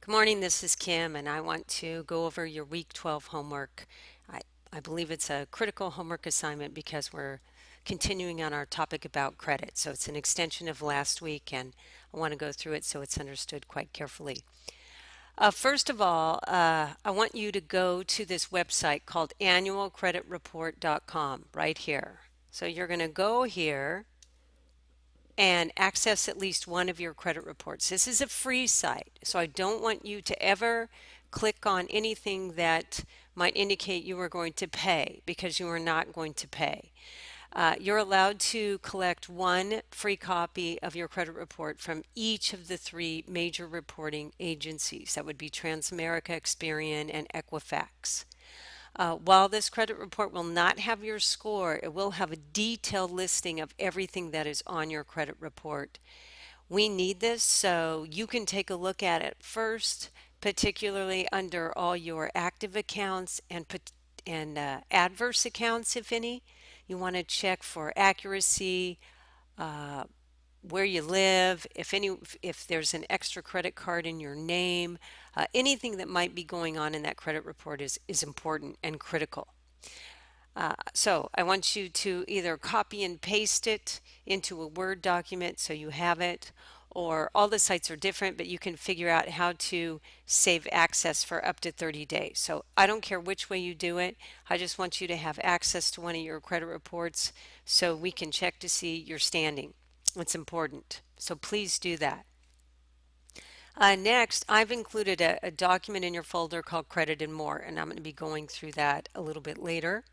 Good morning, this is Kim, and I want to go over your Week 12 homework. I, I believe it's a critical homework assignment because we're continuing on our topic about credit. So it's an extension of last week, and I want to go through it so it's understood quite carefully. First of all, I want you to go to this website called annualcreditreport.com right here. So you're going to go here and access at least one of your credit reports. This is a free site, so I don't want you to ever click on anything that might indicate you are going to pay because you are not going to pay. You're allowed to collect one free copy of your credit report from each of the three major reporting agencies. That would be Transamerica, Experian, and Equifax. While this credit report will not have your score, it will have a detailed listing of everything that is on your credit report. We need this so you can take a look at it first, particularly under all your active accounts and adverse accounts, if any. You want to check for accuracy, uh, where you live, if there's an extra credit card in your name, anything that might be going on in that credit report is important and critical. So I want you to either copy and paste it into a Word document so you have it, or all the sites are different, but you can figure out how to save access for up to 30 days. So I don't care which way you do it. I just want you to have access to one of your credit reports so we can check to see your standing. It's important. So please do that. Next, I've included a document in your folder called Credit and More, and I'm going to be going through that a little bit later.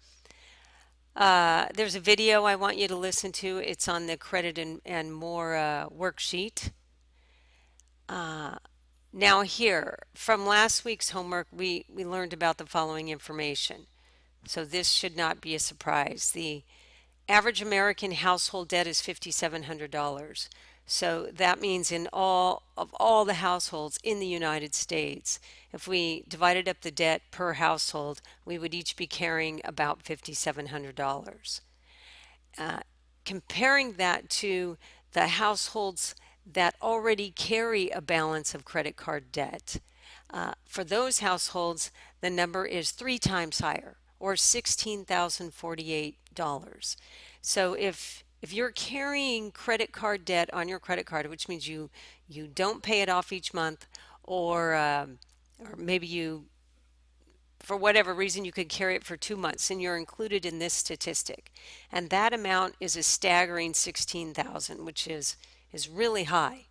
There's a video I want you to listen to. It's on the Credit and More worksheet. Now here, from last week's homework, we learned about the following information. So this should not be a surprise. The average American household debt is $5,700. So that means in all the households in the United States, if we divided up the debt per household, we would each be carrying about $5,700. Comparing that to the households that already carry a balance of credit card debt, for those households, the number is three times higher, or $16,048. So if you're carrying credit card debt on your credit card, which means you don't pay it off each month, or maybe you, for whatever reason, you could carry it for 2 months, and you're included in this statistic. And that amount is a staggering 16,000, which is really high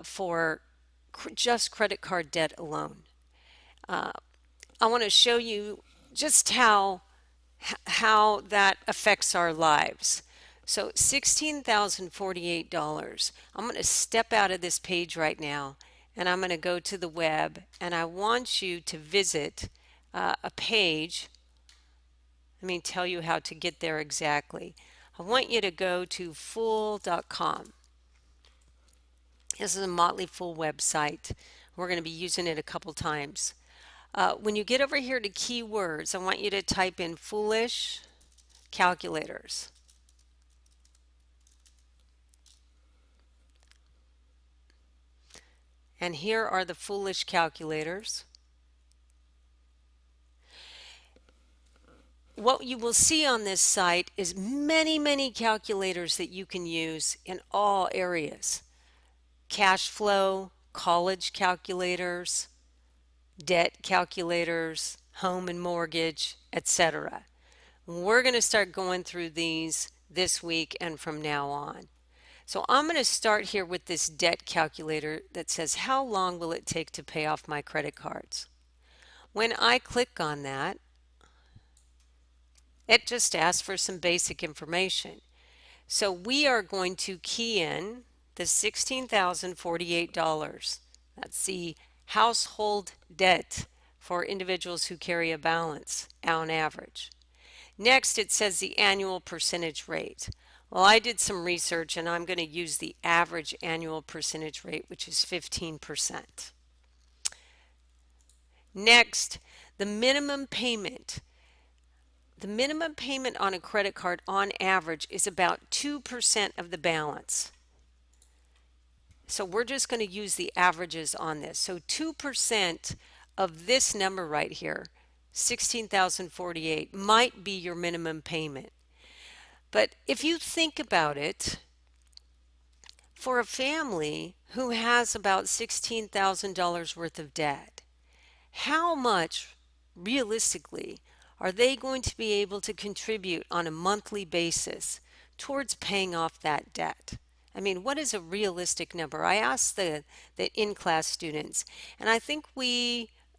for just credit card debt alone. I want to show you just how that affects our lives. So $16,048. I'm going to step out of this page right now and I'm going to go to the web, and I want you to visit a page. Let me tell you how to get there exactly. I want you to go to fool.com. This is a Motley Fool website. We're going to be using it a couple times. When you get over here to keywords, I want you to type in foolish calculators. And here are the foolish calculators. What you will see on this site is many calculators that you can use in all areas. Cash flow, college calculators, debt calculators, home and mortgage, etc. We're going to start going through these this week and from now on. So I'm going to start here with this debt calculator that says how long will it take to pay off my credit cards. When I click on that, it just asks for some basic information. So we are going to key in the $16,048. That's the household debt for individuals who carry a balance on average. Next, it says the annual percentage rate. Well, I did some research and I'm going to use the average annual percentage rate, which is 15%. Next, the minimum payment. The minimum payment on a credit card on average is about 2% of the balance. So we're just going to use the averages on this. So 2% of this number right here, 16,048, might be your minimum payment. But if you think about it, for a family who has about $16,000 worth of debt, how much realistically are they going to be able to contribute on a monthly basis towards paying off that debt? I mean, what is a realistic number? I asked the in-class students, and I think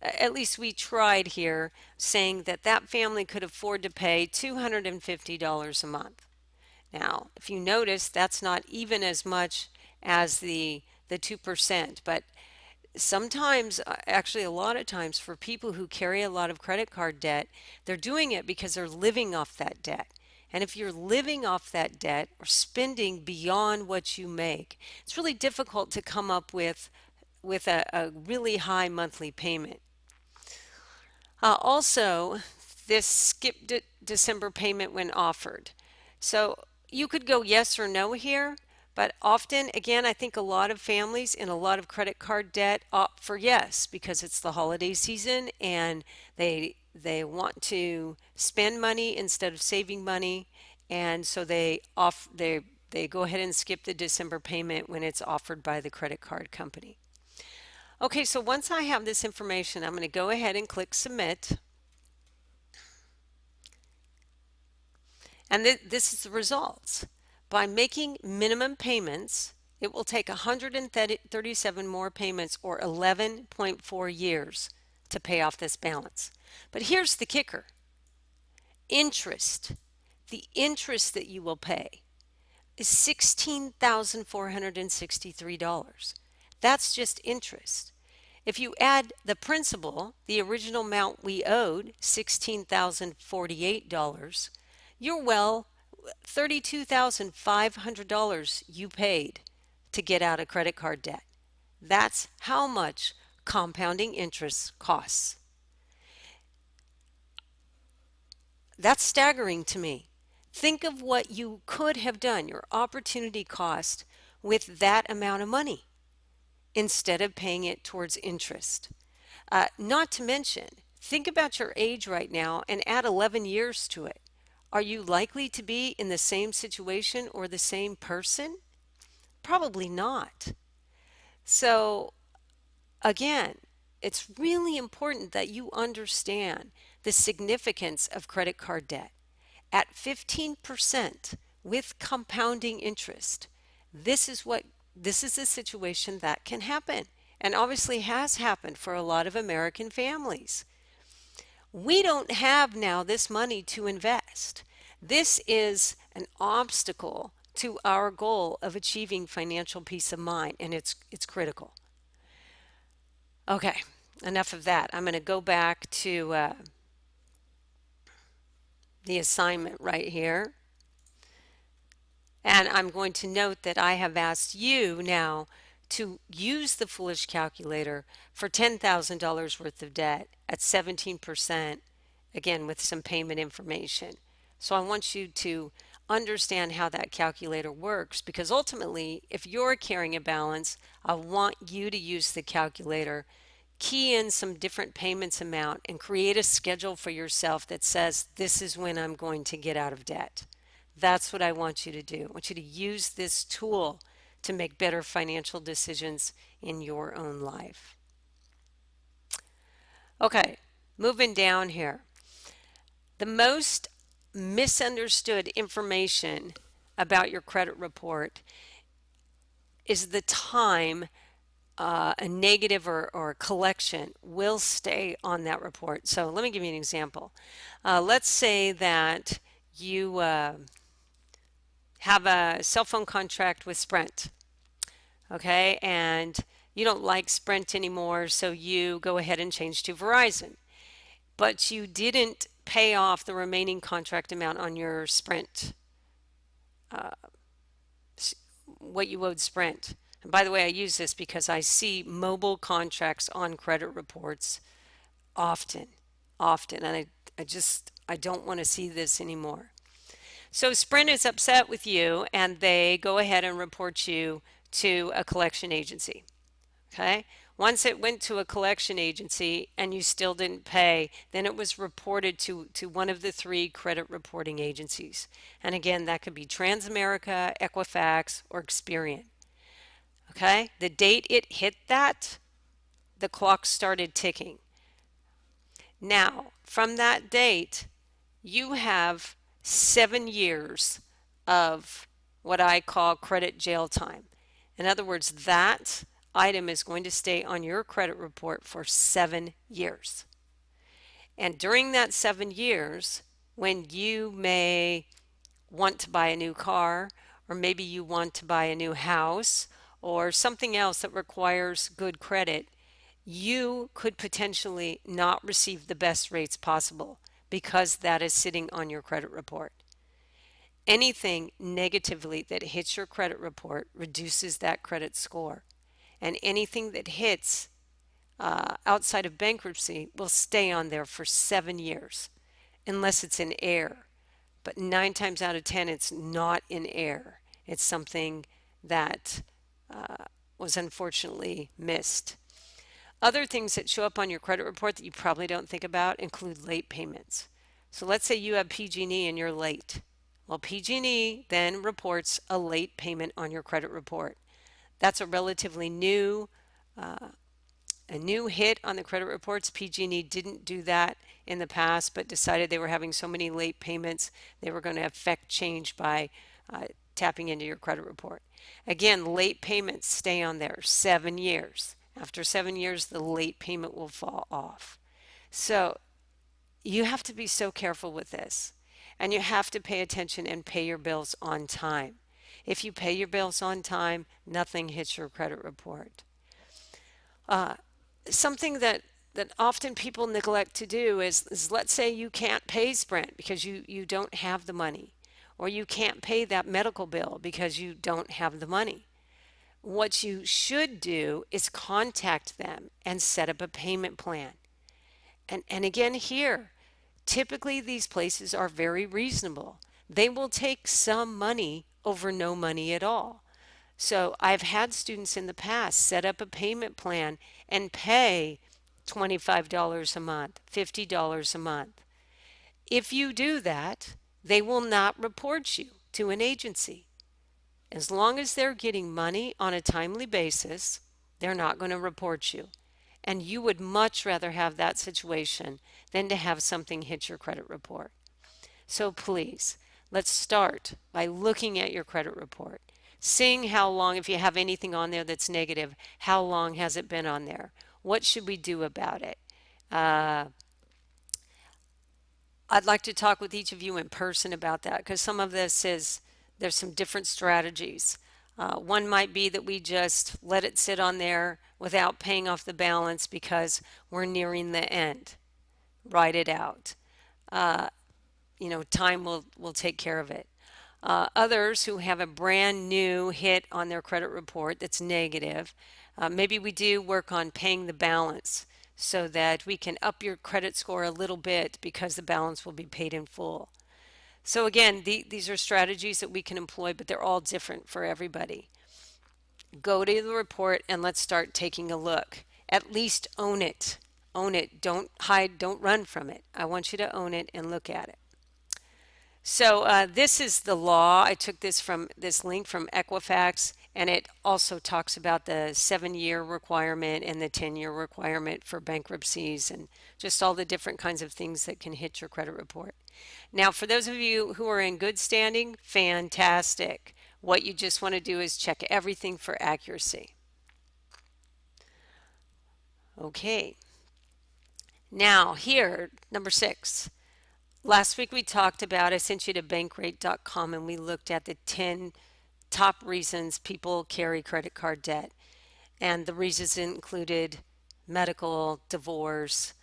at least we tried here, saying that that family could afford to pay $250 a month. Now, if you notice, that's not even as much as the 2%, but sometimes, actually a lot of times, for people who carry a lot of credit card debt, they're doing it because they're living off that debt. And if you're living off that debt or spending beyond what you make, it's really difficult to come up with a really high monthly payment. Also, this skip December payment when offered. So you could go yes or no here, but often, again, I think a lot of families in a lot of credit card debt opt for yes because it's the holiday season and they want to spend money instead of saving money, and so they go ahead and skip the December payment when it's offered by the credit card company. Okay, so once I have this information, I'm going to go ahead and click submit. And this is the results. By making minimum payments, it will take 137 more payments or 11.4 years to pay off this balance. But here's the kicker. Interest. The interest that you will pay is $16,463. That's just interest. If you add the principal, the original amount we owed, $16,048, you're well $32,500 you paid to get out of credit card debt. That's how much compounding interest costs. That's staggering to me. Think of what you could have done, your opportunity cost, with that amount of money instead of paying it towards interest. Not to mention, think about your age right now and add 11 years to it. Are you likely to be in the same situation or the same person? Probably not. So again, it's really important that you understand the significance of credit card debt. At 15% with compounding interest, this is a situation that can happen, and obviously has happened for a lot of American families. We don't have now this money to invest. This is an obstacle to our goal of achieving financial peace of mind, and it's critical. Okay, enough of that. I'm going to go back to the assignment right here. And I'm going to note that I have asked you now to use the Foolish calculator for $10,000 worth of debt at 17%, again with some payment information. So I want you to understand how that calculator works, because ultimately, if you're carrying a balance, I want you to use the calculator, key in some different payments amount, and create a schedule for yourself that says, this is when I'm going to get out of debt. That's what I want you to do. I want you to use this tool to make better financial decisions in your own life. Okay, moving down here. The most misunderstood information about your credit report is the time a negative or a collection will stay on that report. So let me give you an example. Let's say that you have a cell phone contract with Sprint, okay, and you don't like Sprint anymore, so you go ahead and change to Verizon, but you didn't pay off the remaining contract amount on your Sprint, what you owed Sprint. And by the way, I use this because I see mobile contracts on credit reports often, and I don't want to see this anymore. So Sprint is upset with you, and they go ahead and report you to a collection agency. Okay. Once it went to a collection agency and you still didn't pay, then it was reported to one of the three credit reporting agencies. And again, that could be Transamerica, Equifax, or Experian. Okay. The date it hit that, the clock started ticking. Now, from that date, you have 7 years of what I call credit jail time. In other words, that item is going to stay on your credit report for 7 years. And during that 7 years, when you may want to buy a new car, or maybe you want to buy a new house, or something else that requires good credit, you could potentially not receive the best rates possible because that is sitting on your credit report. Anything negatively that hits your credit report reduces that credit score. And anything that hits outside of bankruptcy will stay on there for 7 years, unless it's in error. But 9 times out of 10, it's not in error. It's something that was unfortunately missed. Other things that show up on your credit report that you probably don't think about include late payments. So let's say you have PG&E and you're late. Well, PG&E then reports a late payment on your credit report. That's a relatively new hit on the credit reports. PG&E didn't do that in the past, but decided they were having so many late payments, they were going to affect change by tapping into your credit report. Again, late payments stay on there 7 years. After 7 years, the late payment will fall off. So you have to be so careful with this, and you have to pay attention and pay your bills on time. If you pay your bills on time, nothing hits your credit report. Something that often people neglect to do is let's say you can't pay Sprint because you don't have the money, or you can't pay that medical bill because you don't have the money. What you should do is contact them and set up a payment plan. And again, here, typically these places are very reasonable. They will take some money over no money at all. So I've had students in the past set up a payment plan and pay $25 a month, $50 a month. If you do that, they will not report you to an agency. As long as they're getting money on a timely basis, they're not going to report you. And you would much rather have that situation than to have something hit your credit report. So please, let's start by looking at your credit report, seeing how long, if you have anything on there that's negative, how long has it been on there? What should we do about it? I'd like to talk with each of you in person about that, because some of this is, there's some different strategies. One might be that we just let it sit on there without paying off the balance because we're nearing the end. Write it out. Time will take care of it. Others who have a brand new hit on their credit report that's negative, maybe we do work on paying the balance so that we can up your credit score a little bit because the balance will be paid in full. So again, these are strategies that we can employ, but they're all different for everybody. Go to the report and let's start taking a look. At least own it. Own it. Don't hide. Don't run from it. I want you to own it and look at it. So this is the law. I took this from this link from Equifax, and it also talks about the 7-year requirement and the 10-year requirement for bankruptcies and just all the different kinds of things that can hit your credit report. Now, for those of you who are in good standing, fantastic. What you just want to do is check everything for accuracy. Okay. Now here, number 6. Last week we talked about, I sent you to bankrate.com, and we looked at the 10 top reasons people carry credit card debt. And the reasons included medical, divorce,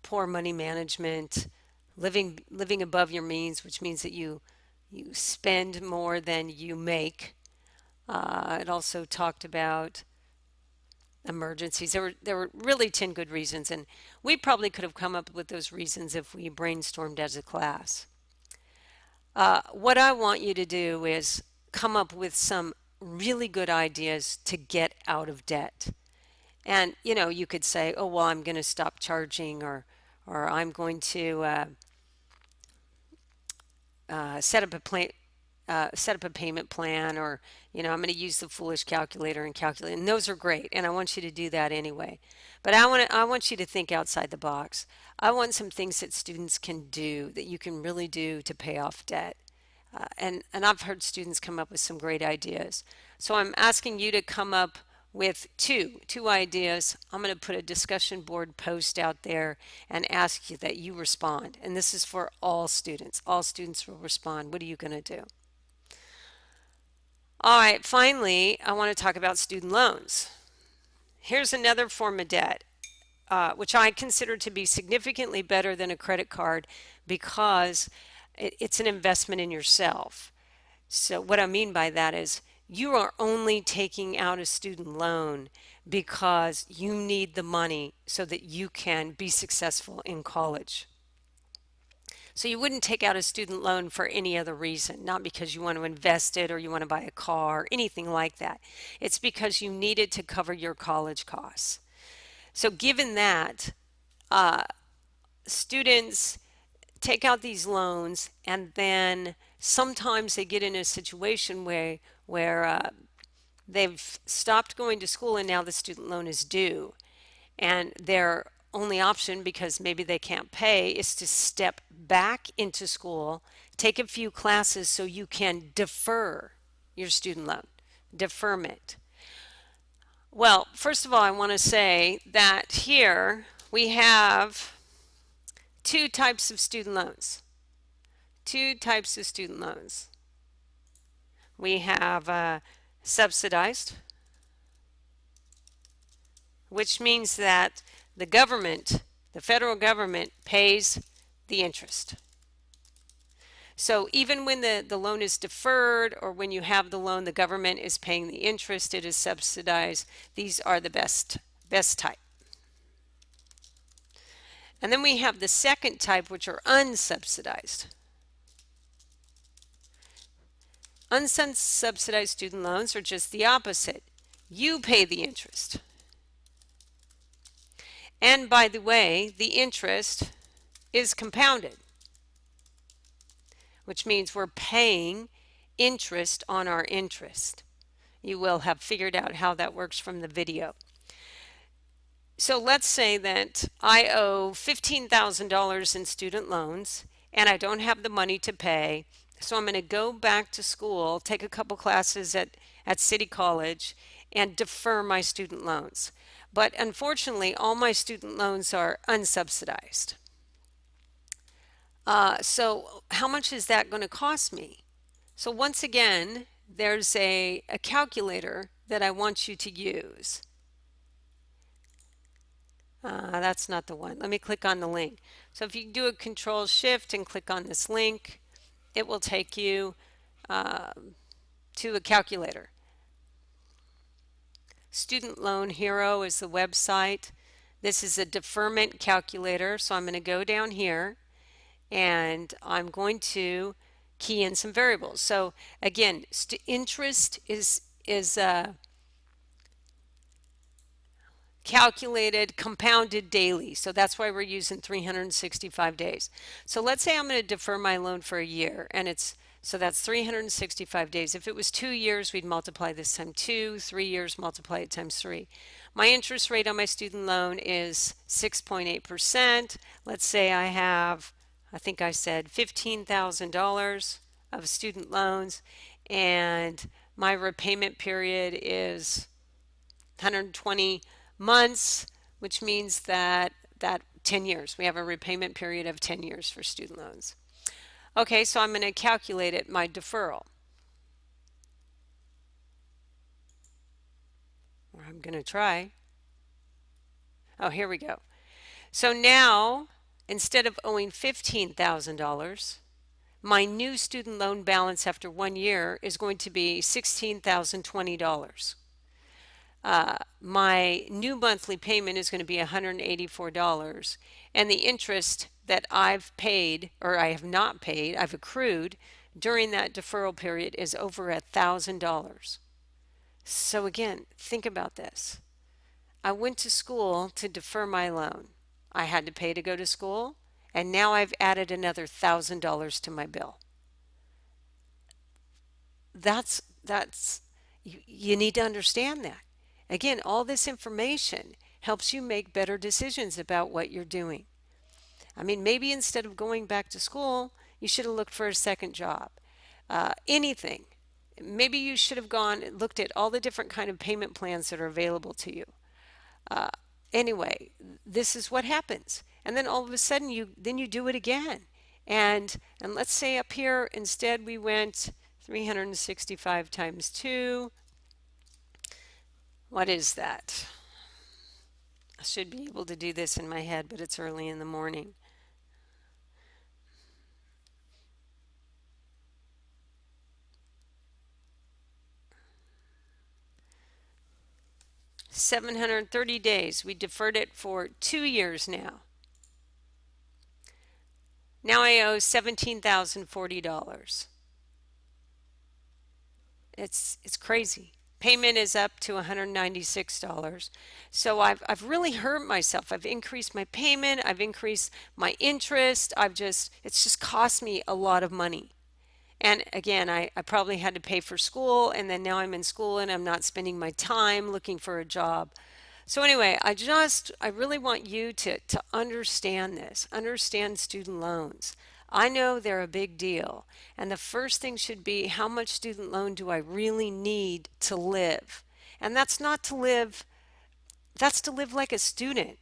poor money management, living above your means, which means that you spend more than you make. It also talked about emergencies. There were really 10 good reasons, and we probably could have come up with those reasons if we brainstormed as a class. What I want you to do is come up with some really good ideas to get out of debt. And you know, you could say, "Oh, well, I'm going to stop charging," or I'm going to set up a plan, set up a payment plan, or you know, I'm going to use the foolish calculator and calculate. And those are great, and I want you to do that anyway. But I want you to think outside the box. I want some things that students can do that you can really do to pay off debt. And I've heard students come up with some great ideas. So I'm asking you to come up with two ideas. I'm going to put a discussion board post out there and ask you that you respond. And this is for all students. All students will respond. What are you going to do? All right, finally, I want to talk about student loans. Here's another form of debt, which I consider to be significantly better than a credit card because it's an investment in yourself. So what I mean by that is you are only taking out a student loan because you need the money so that you can be successful in college. So you wouldn't take out a student loan for any other reason, not because you want to invest it or you want to buy a car, anything like that. It's because you need it to cover your college costs. So given that, students take out these loans and then sometimes they get in a situation where they've stopped going to school and now the student loan is due, and their only option, because maybe they can't pay, is to step back into school, take a few classes so you can defer your student loan. Deferment. Well, first of all, I want to say that here we have two types of student loans. Two types of student loans. We have subsidized, which means that the government, the federal government, pays the interest. So even when the loan is deferred or when you have the loan, the government is paying the interest, it is subsidized. These are the best type. And then we have the second type, which are unsubsidized. Unsubsidized student loans are just the opposite. You pay the interest. And by the way, the interest is compounded, which means we're paying interest on our interest. You will have figured out how that works from the video. So let's say that I owe $15,000 in student loans and I don't have the money to pay. So I'm going to go back to school, take a couple classes at City College, and defer my student loans. But unfortunately, all my student loans are unsubsidized. So how much is that going to cost me? So once again, there's a calculator that I want you to use. That's not the one. Let me click on the link. So if you do a Control Shift and click on this link, it will take you to a calculator. Student Loan Hero is the website. This is a deferment calculator. So I'm going to go down here and I'm going to key in some variables. So again, interest is calculated, compounded daily. So that's why we're using 365 days. So let's say I'm going to defer my loan for a year, and so that's 365 days. If it was 2 years, we'd multiply this times 2, 3 years, multiply it times 3. My interest rate on my student loan is 6.8%. Let's say I have, I think I said $15,000 of student loans, and my repayment period is 120 months, which means that 10 years. We have a repayment period of 10 years for student loans. Okay, so I'm going to calculate it, my deferral. Or I'm going to try. Oh, here we go. So now, instead of owing $15,000, my new student loan balance after 1 year is going to be $16,020. My new monthly payment is going to be $184, and the interest that I've paid, or I have not paid, I've accrued during that deferral period is over $1,000. So again, think about this. I went to school to defer my loan. I had to pay to go to school, and now I've added another $1,000 to my bill. That's you need to understand that. Again, all this information helps you make better decisions about what you're doing. I mean, maybe instead of going back to school, you should have looked for a second job. Anything. Maybe you should have gone and looked at all the different kind of payment plans that are available to you. Uh, anyway, this is what happens. And then all of a sudden you do it again. And let's say up here instead we went 365 times 2. What is that? I should be able to do this in my head, but it's early in the morning. 730 days. We deferred it for 2 years now. Now I owe $17,040. It's crazy. Payment is up to $196. So I've really hurt myself. I've increased my payment, I've increased my interest. It's just cost me a lot of money. And again, I probably had to pay for school, and then now I'm in school and I'm not spending my time looking for a job. So anyway, I really want you to understand this, understand student loans. I know they're a big deal. And the first thing should be, how much student loan do I really need to live? And that's not to live, that's to live like a student.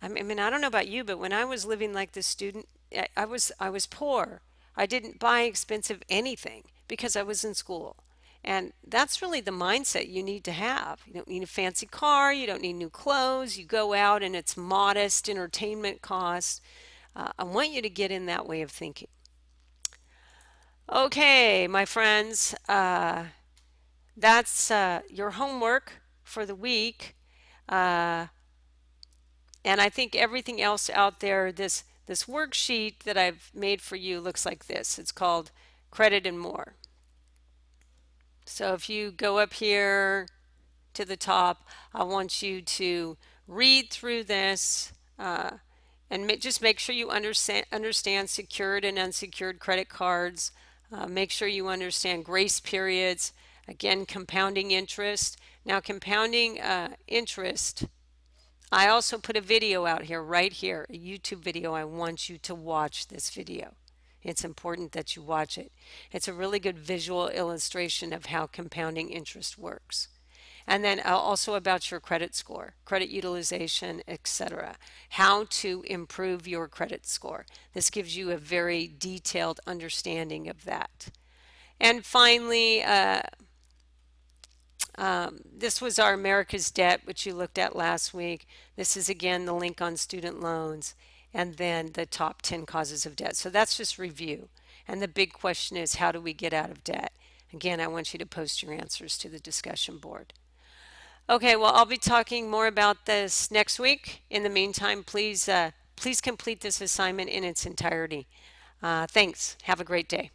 I mean, I don't know about you, but when I was living like this student, I was poor. I didn't buy expensive anything because I was in school. And that's really the mindset you need to have. You don't need a fancy car, you don't need new clothes. You go out and it's modest entertainment costs. I want you to get in that way of thinking. Okay, my friends, that's your homework for the week. Uh, And I think everything else out there, this worksheet that I've made for you looks like this. It's called Credit and More. So if you go up here to the top, I want you to read through this and just make sure you understand secured and unsecured credit cards. Make sure you understand grace periods. Again, compounding interest. Now, compounding interest, I also put a video out here, right here, a YouTube video. I want you to watch this video. It's important that you watch it. It's a really good visual illustration of how compounding interest works. And then also about your credit score, credit utilization, etc. How to improve your credit score. This gives you a very detailed understanding of that. And finally, this was our America's Debt, which you looked at last week. This is again the link on student loans and then the top 10 causes of debt. So that's just review. And the big question is, how do we get out of debt? Again, I want you to post your answers to the discussion board. Okay, well, I'll be talking more about this next week. In the meantime, please complete this assignment in its entirety. Thanks. Have a great day.